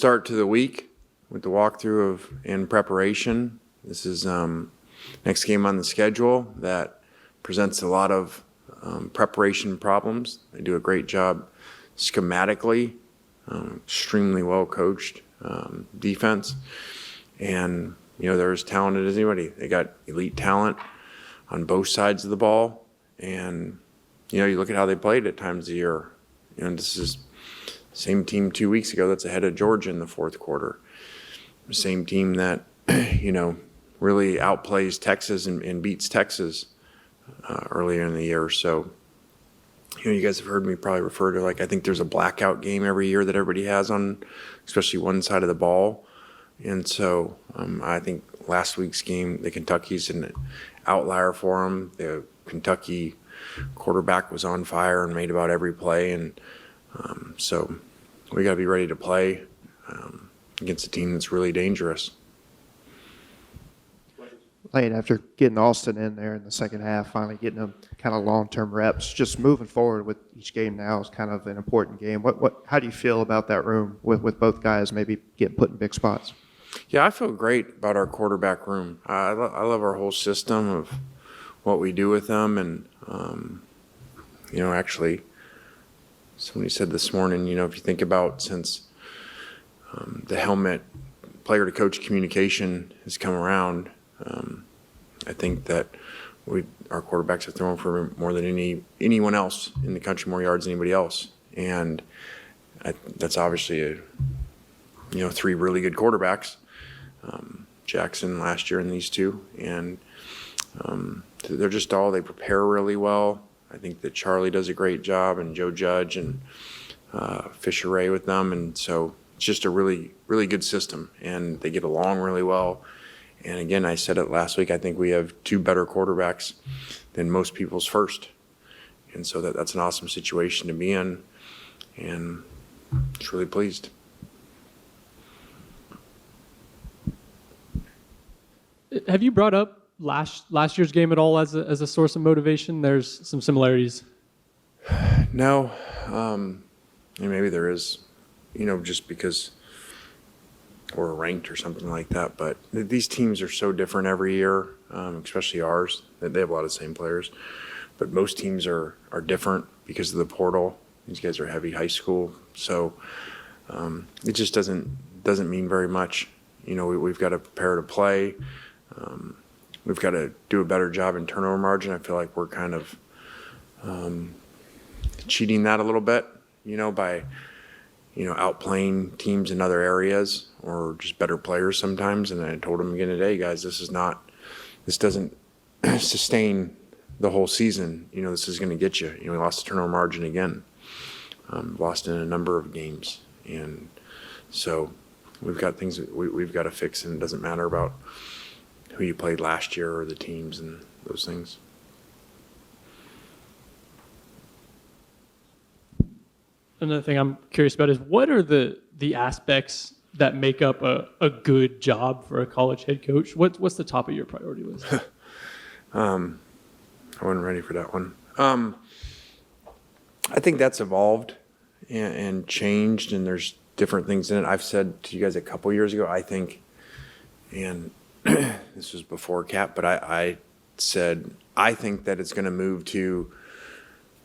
start to the week with the walkthrough of in preparation. This is next game on the schedule that presents a lot of preparation problems. They do a great job schematically, extremely well coached defense, and they're as talented as anybody. They got elite talent on both sides of the ball, and you look at how they played at times of the year. This is the same team 2 weeks ago that's ahead of Georgia in the fourth quarter. The same team that really outplays Texas and beats Texas earlier in the year. So you guys have heard me probably refer to, I think there's a blackout game every year that everybody has on especially one side of the ball. And so I think last week's game, the Kentucky's an outlier for them. The Kentucky quarterback was on fire and made about every play. And so we got to be ready to play against a team that's really dangerous. Late after getting Austin in there in the second half, finally getting them kind of long-term reps, just moving forward with each game now is kind of an important game. How do you feel about that room with both guys maybe getting put in big spots? Yeah, I feel great about our quarterback room. I love our whole system of what we do with them. And, actually, somebody said this morning, if you think about since the helmet player-to-coach communication has come around, I think that our quarterbacks have thrown for more than anyone else in the country, more yards than anybody else. And that's obviously three really good quarterbacks. Jackson last year and these two. And they're just they prepare really well. I think that Charlie does a great job, and Joe Judge and Fisher Ray with them. And so it's just a really, really good system, and they get along really well. And again, I said it last week, I think we have two better quarterbacks than most people's first. And so that's an awesome situation to be in, and just really pleased. Have you brought up last year's game at all as a source of motivation? There's some similarities. No, and maybe there is, just because we're ranked or something like that. But these teams are so different every year, especially ours. They have a lot of the same players, but most teams are different because of the portal. These guys are heavy high school, so it just doesn't mean very much. We've got to prepare to play. We've got to do a better job in turnover margin. I feel like we're kind of cheating that a little bit, by outplaying teams in other areas or just better players sometimes. And I told them again today, guys, this doesn't sustain the whole season. This is going to get you. We lost the turnover margin again, lost in a number of games. And so we've got things that we've got to fix, and it doesn't matter about who you played last year or the teams and those things. Another thing I'm curious about is what are the aspects that make up a good job for a college head coach? What's the top of your priority list? I wasn't ready for that one. I think that's evolved and changed, and there's different things in it. I've said to you guys a couple years ago, I think, and this was before Cap, but I said, I think that it's going to move to,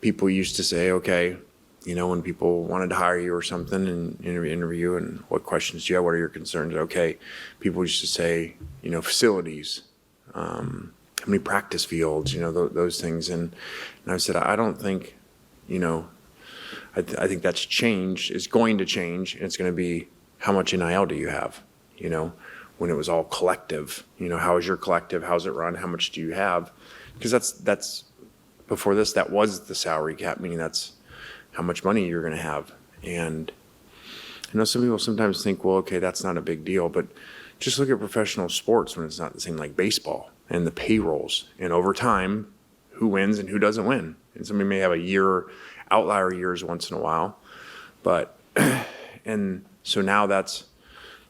people used to say, okay, when people wanted to hire you or something and interview and what questions do you have, what are your concerns? Okay, people used to say, facilities, how many practice fields, those things. And I said, I don't think, I think that's changed, it's going to change, and it's going to be how much NIL do you have, when it was all collective, how is your collective, how's it run, how much do you have? Because that's before this, that was the salary cap, meaning that's how much money you're going to have. And some people sometimes think, well, okay, that's not a big deal, but just look at professional sports when it's not the same, like baseball and the payrolls, and over time, who wins and who doesn't win. And somebody may have outlier years once in a while, but, and so now that's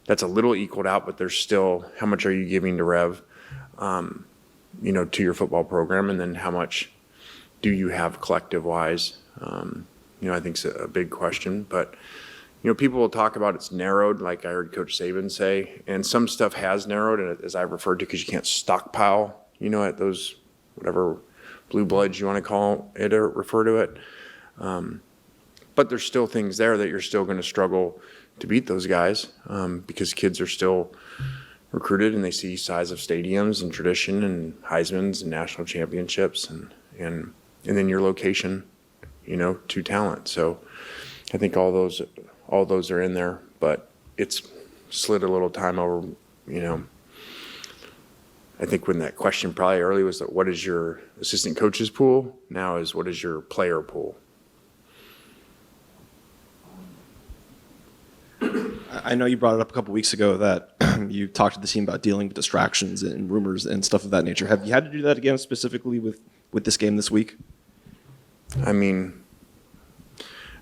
a little equaled out, but there's still, how much are you giving to Rev, to your football program, and then how much do you have collective wise? I think it's a big question, but people will talk about it's narrowed, like I heard Coach Saban say, and some stuff has narrowed, and as I've referred to, because you can't stockpile, at those whatever blue bloods you want to call it or refer to it. But there's still things there that you're still going to struggle to beat those guys because kids are still recruited and they see size of stadiums and tradition and Heisman's and national championships and then your location, to talent. So I think all those are in there, but it's slid a little time over, I think when that question probably early was that what is your assistant coach's pool? Now is what is your player pool? I know you brought it up a couple weeks ago that you talked to the team about dealing with distractions and rumors and stuff of that nature. Have you had to do that again specifically with this game this week? I mean,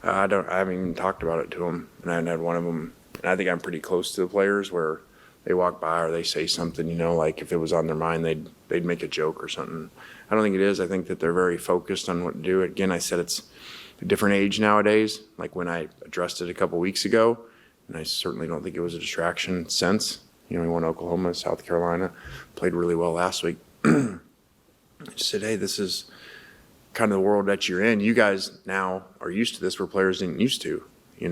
I haven't even talked about it to them, and I haven't had one of them. And I think I'm pretty close to the players where they walk by or they say something, like if it was on their mind, they'd make a joke or something. I don't think it is. I think that they're very focused on what to do. Again, I said it's a different age nowadays. Like when I addressed it a couple weeks ago, and I certainly don't think it was a distraction since. We won Oklahoma, South Carolina, played really well last week. I just said, hey, this is kind of the world that you're in. You guys now are used to this where players didn't used to, I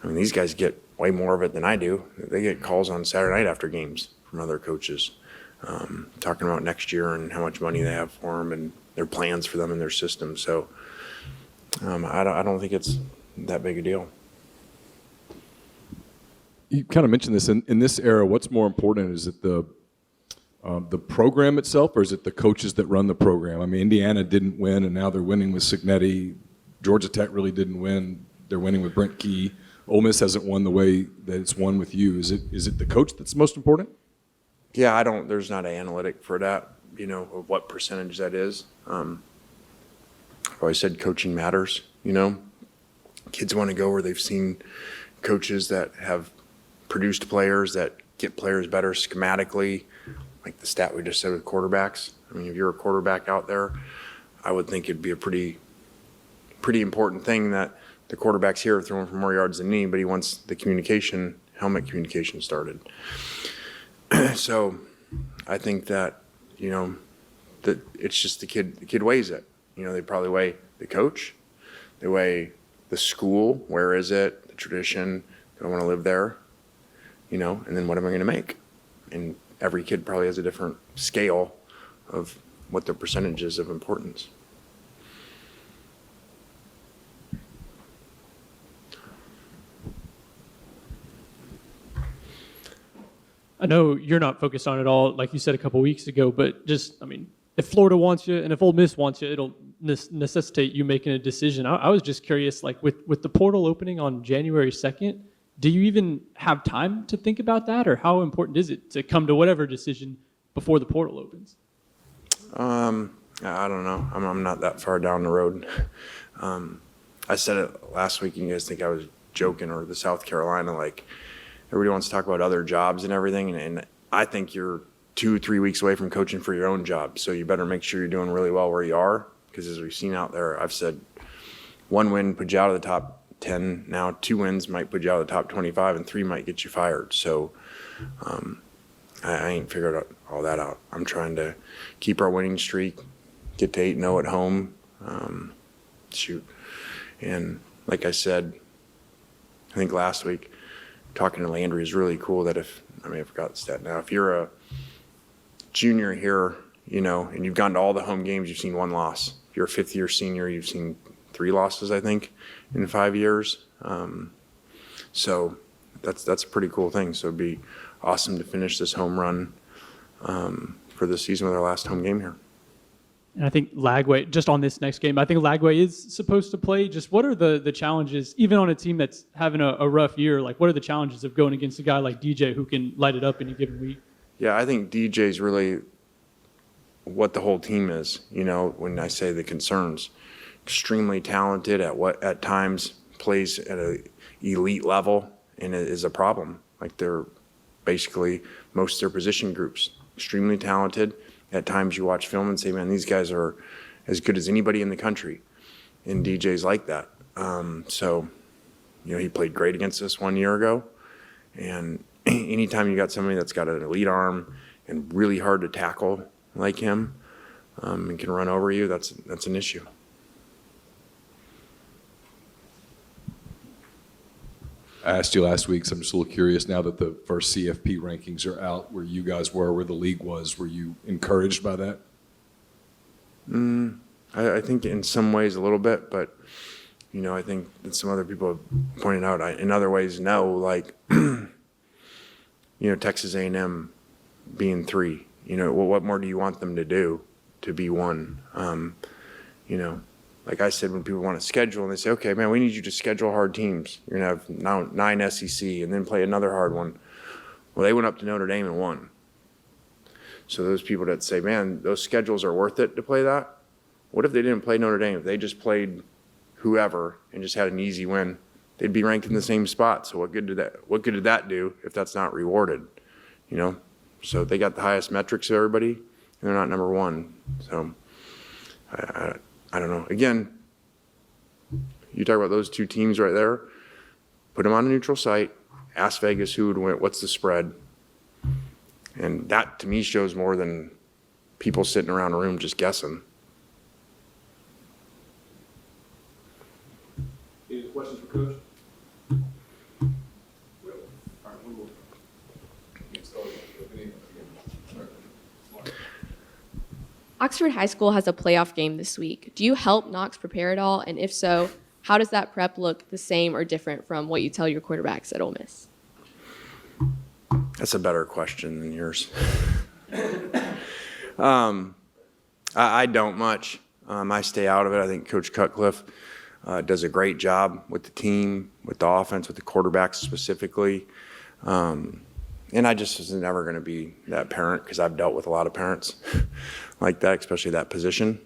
mean, these guys get way more of it than I do. They get calls on Saturday night after games from other coaches talking about next year and how much money they have for them and their plans for them and their system. So I don't think it's that big a deal. You kind of mentioned this in this era. What's more important? Is it the program itself, or is it the coaches that run the program? I mean, Indiana didn't win, and now they're winning with Cignetti. Georgia Tech really didn't win; they're winning with Brent Key. Ole Miss hasn't won the way that it's won with you. Is it the coach that's most important? Yeah, there's not an analytic for that, of what percentage that is. I've always said coaching matters. Kids want to go where they've seen coaches that have produced players that get players better schematically, like the stat we just said with quarterbacks. I mean, if you're a quarterback out there, I would think it'd be a pretty important thing that the quarterback's here throwing for more yards than me, but he wants the helmet communication started. So I think that, that it's just the kid weighs it. They probably weigh the coach, they weigh the school, where is it, the tradition, do I want to live there, and then what am I going to make? And every kid probably has a different scale of what their percentage is of importance. I know you're not focused on it all, like you said a couple weeks ago, but if Florida wants you and if Ole Miss wants you, it'll necessitate you making a decision. I was just curious, like with the portal opening on January 2nd, do you even have time to think about that, or how important is it to come to whatever decision before the portal opens? I don't know. I'm not that far down the road. I said it last week, and you guys think I was joking, or the South Carolina, like everybody wants to talk about other jobs and everything, and I think you're 2-3 weeks away from coaching for your own job, so you better make sure you're doing really well where you are, because as we've seen out there, I've said 1 win put you out of the top 10, now 2 wins might put you out of the top 25, and 3 might get you fired. So I ain't figured all that out. I'm trying to keep our winning streak, get to 8-0 at home, and like I said, I think last week, talking to Landry is really cool that I forgot the stat now, if you're a junior here, and you've gone to all the home games, you've seen 1 loss. If you're a 5th-year senior, you've seen 3 losses, I think, in 5 years. So that's a pretty cool thing. So it'd be awesome to finish this home run for the season with our last home game here. And I think Lagway, just on this next game, I think Lagway is supposed to play. Just what are the challenges, even on a team that's having a rough year, like what are the challenges of going against a guy like DJ who can light it up any given week? Yeah, I think DJ's really what the whole team is, when I say the concerns. Extremely talented at times plays at an elite level, and it is a problem. Like they're basically most of their position groups, extremely talented. At times you watch film and say, man, these guys are as good as anybody in the country. And DJ's like that. So He played great against us 1 year ago. And anytime you got somebody that's got an elite arm and really hard to tackle like him, and can run over you, that's an issue. I asked you last week, so I'm just a little curious now that the first CFP rankings are out, where you guys were, where the league was. Were you encouraged by that? I think in some ways a little bit, but I think that some other people have pointed out in other ways no, like Texas A&M being 3. What more do you want them to do to be 1? Like I said, when people want to schedule and they say, okay, man, we need you to schedule hard teams. You're going to have now 9 SEC and then play another hard one. Well, they went up to Notre Dame and won. So those people that say, man, those schedules are worth it to play that. What if they didn't play Notre Dame? If they just played whoever and just had an easy win, they'd be ranked in the same spot. So what good did that do if that's not rewarded? So they got the highest metrics of everybody, and they're not number 1. So I don't know. Again, you talk about those 2 teams right there, put them on a neutral site, ask Vegas who would win, what's the spread. And that, to me, shows more than people sitting around a room just guessing. Any questions for Coach? Oxford High School has a playoff game this week. Do you help Knox prepare at all? And if so, how does that prep look the same or different from what you tell your quarterbacks at Ole Miss? That's a better question than yours. I don't much. I stay out of it. I think Coach Cutcliffe does a great job with the team, with the offense, with the quarterbacks specifically. And I just was never going to be that parent because I've dealt with a lot of parents like that, especially that position.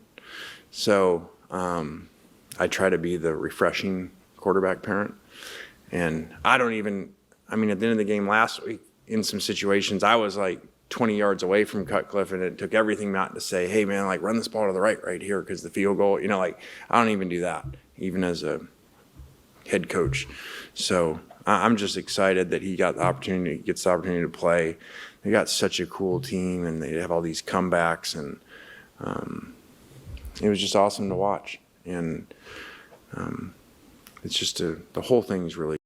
So I try to be the refreshing quarterback parent. And at the end of the game last week, in some situations, I was like 20 yards away from Cutcliffe, and it took everything not to say, hey, man, like run this ball to the right here because the field goal, I don't even do that, even as a head coach. So I'm just excited that he gets the opportunity to play. They got such a cool team, and they have all these comebacks, and it was just awesome to watch. And it's just the whole thing's really